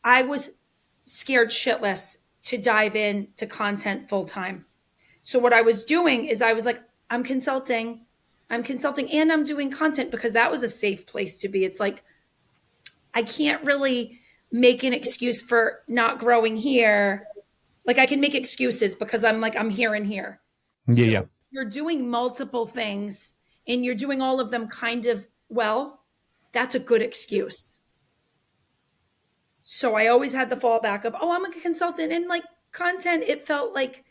I was scared shitless to dive in to content full time. So what I was doing is I was like, I'm consulting and I'm doing content because that was a safe place to be. It's like, I can't really make an excuse for not growing here. Like I can make excuses because I'm like, I'm here and here. Yeah, So yeah. you're doing multiple things and you're doing all of them kind of well. That's a good excuse. So I always had the fallback of, oh, I'm a consultant. And like content, it felt like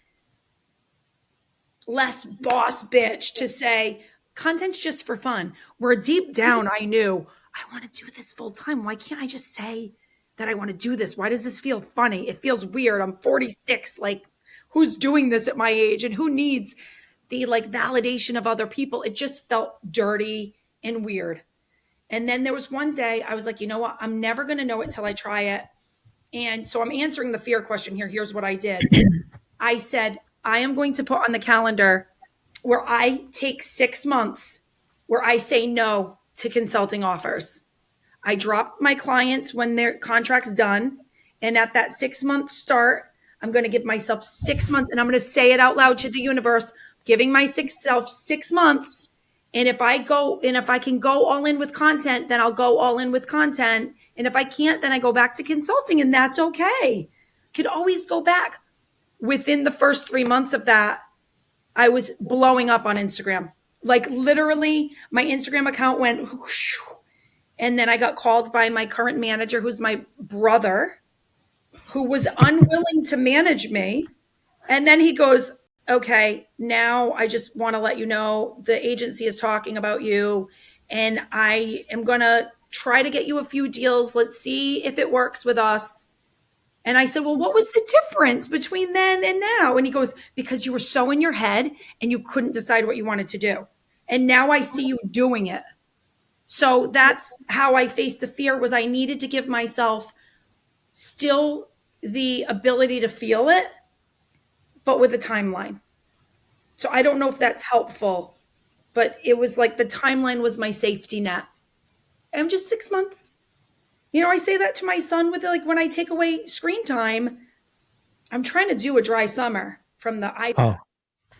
less boss bitch to say content's just for fun. Where deep down I knew I want to do this full time. Why can't I just say that I want to do this? Why does this feel funny? It feels weird. I'm 46. Like, who's doing this at my age and who needs the like validation of other people? It just felt dirty and weird. And then there was one day I was like, you know what? I'm never going to know it till I try it. And so I'm answering the fear question here. Here's what I did. I said, I am going to put on the calendar where I take 6 months where I say no to consulting offers. I drop my clients when their contract's done. And at that 6-month start, I'm going to give myself 6 months and I'm going to say it out loud to the universe, giving myself 6 months. And if I can go all in with content, then I'll go all in with content. And if I can't, then I go back to consulting and that's okay. Could always go back. Within the first 3 months of that, I was blowing up on Instagram. Like literally my Instagram account went whoosh, and then I got called by my current manager, who's my brother, who was unwilling to manage me. And then he goes, okay, now I just want to let you know the agency is talking about you and I am going to try to get you a few deals. Let's see if it works with us. And I said, well, what was the difference between then and now? And he goes, because you were so in your head and you couldn't decide what you wanted to do. And now I see you doing it. So that's how I faced the fear. Was I needed to give myself still the ability to feel it, but with a timeline. So I don't know if that's helpful, but it was like the timeline was my safety net. I'm just 6 months. You know, I say that to my son with like when I take away screen time, I'm trying to do a dry summer from the iPad. Oh,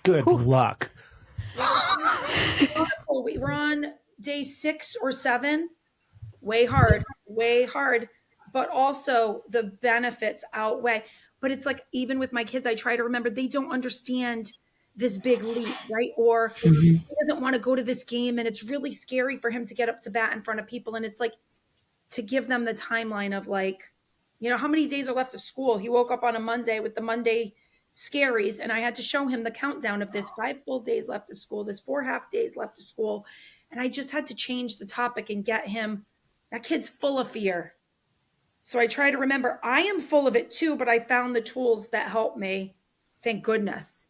good luck. We're on day 6 or 7. Way hard. But also the benefits outweigh. But it's like, even with my kids, I try to remember they don't understand this big leap, right? Or he doesn't want to go to this game and it's really scary for him to get up to bat in front of people. And it's like, to give them the timeline of like, you know, how many days are left of school? He woke up on a Monday with the Monday scaries and I had to show him the countdown of this 5 full days left of school, this 4 half days left of school. And I just had to change the topic and get him, that kid's full of fear. So I try to remember I am full of it too, but I found the tools that help me. Thank goodness.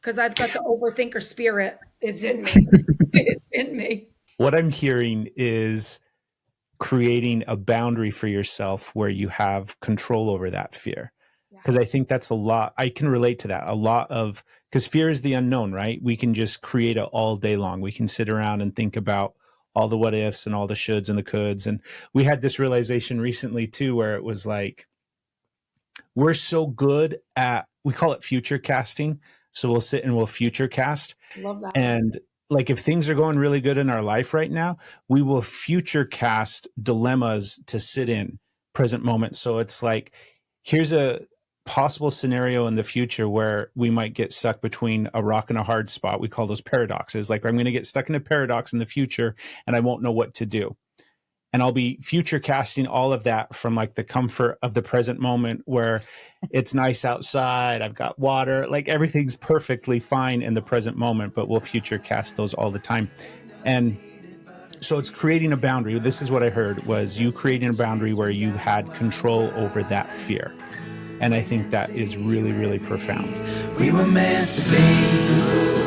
Because I've got the overthinker spirit. It's in me. It's in me. What I'm hearing is creating a boundary for yourself where you have control over that fear. Because I think that's a lot. I can relate to that. A lot of, because fear is the unknown, right? We can just create it all day long. We can sit around and think about all the what ifs and all the shoulds and the coulds. And we had this realization recently too, where it was like, we're so good at, we call it future casting. So we'll sit and we'll future cast. Love that. And like if things are going really good in our life right now, we will future cast dilemmas to sit in present moment. So it's like, here's a possible scenario in the future where we might get stuck between a rock and a hard spot. We call those paradoxes. Like I'm going to get stuck in a paradox in the future and I won't know what to do. And I'll be future casting all of that from like the comfort of the present moment where it's nice outside. I've got water, like everything's perfectly fine in the present moment, but we'll future cast those all the time. And so it's creating a boundary. This is what I heard was you creating a boundary where you had control over that fear. And I think that is really, really profound. We were meant to be.